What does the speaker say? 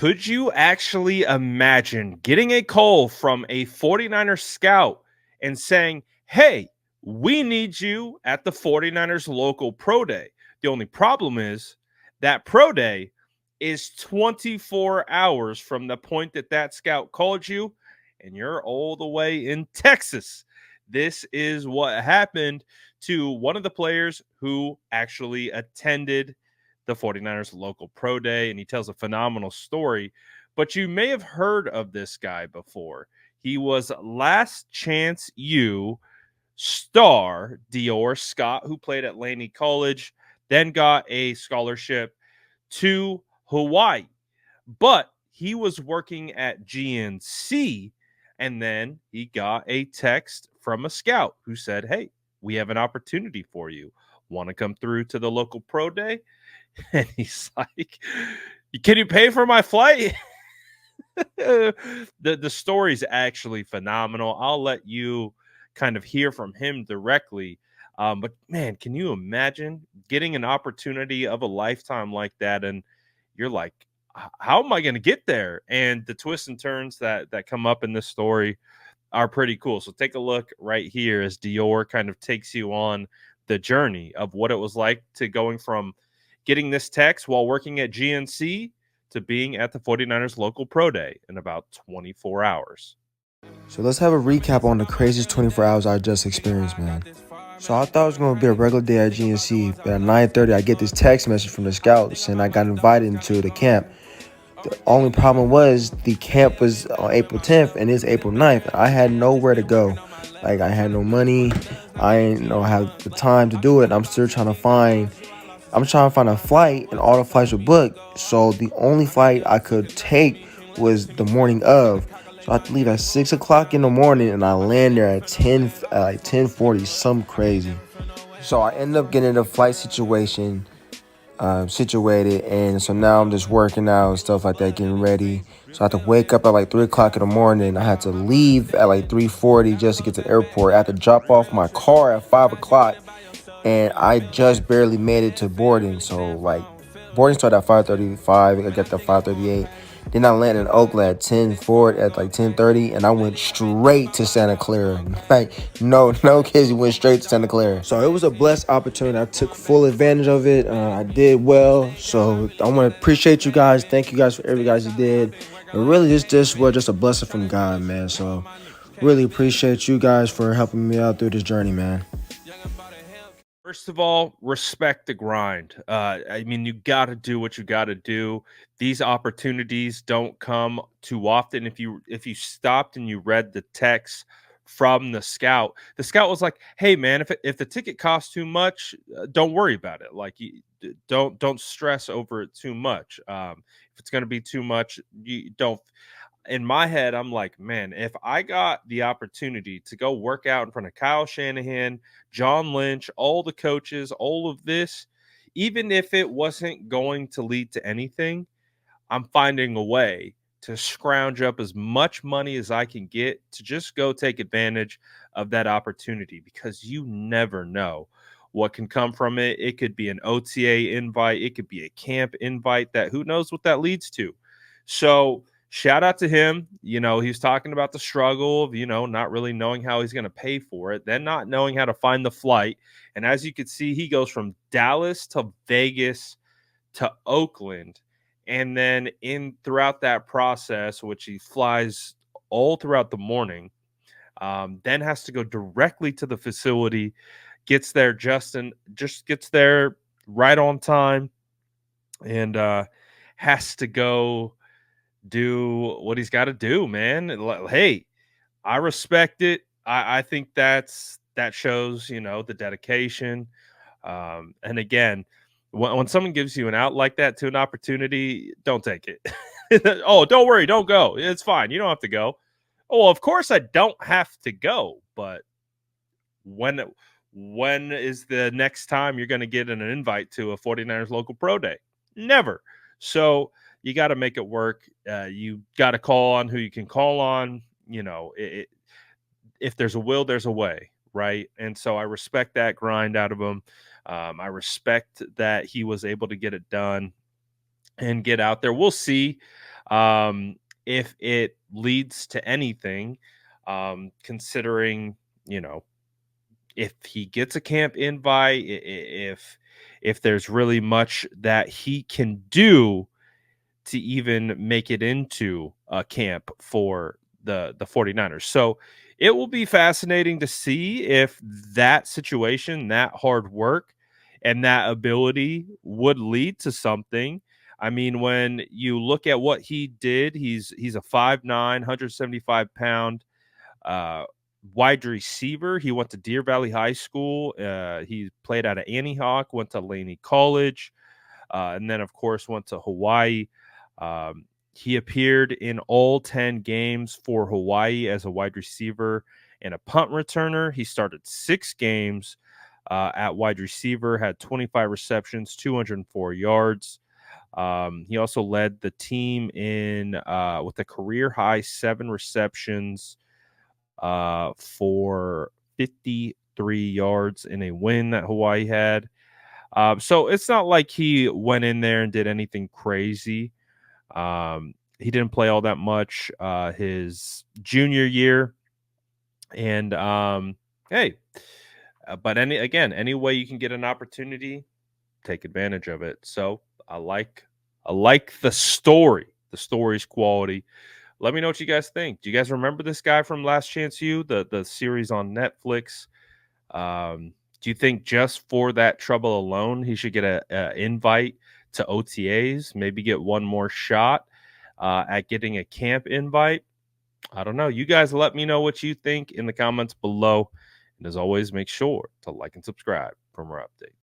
Could you actually imagine getting a call from a 49ers scout and saying, "Hey, we need you at the 49ers local pro day"? The only problem is that pro day is 24 hours from the point that that scout called you, and you're all the way in Texas. This is what happened to one of the players who actually attended the 49ers local pro day, and he tells a phenomenal story. But you may have heard of this guy before. He was Last Chance U star Dior Scott, who played at Laney College, then got a scholarship to Hawaii. But he was working at GNC, and then he got a text from a scout who said, "Hey, we have an opportunity for you. Want to come through to the local pro day?" And he's like, "Can you pay for my flight?" The story's actually phenomenal. I'll let you kind of hear from him directly. But man, can you imagine getting an opportunity of a lifetime like that? And you're like, How am I going to get there?" And the twists and turns that come up in this story are pretty cool. So take a look right here as Dior kind of takes you on the journey of what it was like to going from getting this text while working at GNC to being at the 49ers local pro day in about 24 hours. So let's have a recap on the craziest 24 hours I just experienced, man. So I thought it was going to be a regular day at GNC, but at 9:30 I get this text message from the scouts and I got invited into the camp. The only problem was the camp was on April 10th and it's April 9th. I had nowhere to go. Like I had no money. I didn't know have the time to do it. I'm trying to find a flight and all the flights were booked. So the only flight I could take was the morning of. So I had to leave at 6 o'clock in the morning and I land there at 10:40, something crazy. So I ended up getting a flight situation situated, and so now I'm just working out and stuff like that, getting ready. So I had to wake up at like 3 o'clock in the morning. I had to leave at like 3:40 just to get to the airport. I had to drop off my car at 5 o'clock, and I just barely made it to boarding. So like boarding started at 5:35. I got there 5:38. Then I landed in Oakland at 10:40 at like 10:30, and I went straight to Santa Clara. Like no kids, went straight to Santa Clara. So it was a blessed opportunity. I took full advantage of it. I did well. So I want to appreciate you guys. Thank you guys for every guys you did. And really, this was just a blessing from God, man. So really appreciate you guys for helping me out through this journey, man. First of all, respect the grind. I mean, you got to do what you got to do. These opportunities don't come too often. If you stopped and you read the text from the scout was like, "Hey, man, if the ticket costs too much, don't worry about it. Like, don't stress over it too much. If it's going to be too much, you don't." In my head, I'm like, man, if I got the opportunity to go work out in front of Kyle Shanahan, John Lynch, all the coaches, all of this, even if it wasn't going to lead to anything, I'm finding a way to scrounge up as much money as I can get to just go take advantage of that opportunity because you never know what can come from it. It could be an OTA invite, it could be a camp invite that who knows what that leads to. So, shout out to him. He's talking about the struggle of, not really knowing how he's going to pay for it, then not knowing how to find the flight. And as you can see, he goes from Dallas to Vegas to Oakland, and then in throughout that process, which he flies all throughout the morning, then has to go directly to the facility, gets there just gets there right on time, and has to go do what he's got to do, man. Hey, I respect it. I think that shows, the dedication. And again, when someone gives you an out like that to an opportunity, don't take it. Oh, don't worry, don't go. It's fine. You don't have to go. Oh, well, of course I don't have to go, but when when is the next time you're going to get an invite to a 49ers local pro day? Never. So you got to make it work. You got to call on who you can call on. If there's a will, there's a way, right? And so I respect that grind out of him. I respect that he was able to get it done and get out there. We'll see. Um, if it leads to anything, considering, you know, if he gets a camp invite, if there's really much that he can do to even make it into a camp for the 49ers. So it will be fascinating to see if that situation, that hard work, and that ability would lead to something. I mean, when you look at what he did, he's a 5'9", 175 pound uh, wide receiver. He went to Deer Valley High School. He played out of Antioch, went to Laney College, and then, of course, went to Hawaii. Um, he appeared in all 10 games for Hawaii as a wide receiver and a punt returner. He started 6 games at wide receiver, had 25 receptions, 204 yards. He also led the team in with a career high 7 receptions for 53 yards in a win that Hawaii had. So it's not like he went in there and did anything crazy. He didn't play all that much his junior year, and hey, but any way you can get an opportunity, take advantage of it. So I like the story. The story's quality. Let me know what you guys think. Do you guys remember this guy from Last Chance U, the series on Netflix? Do you think just for that trouble alone, he should get a invite to OTAs? Maybe get one more shot at getting a camp invite? I don't know. You guys let me know what you think in the comments below. And as always, make sure to like and subscribe for more updates.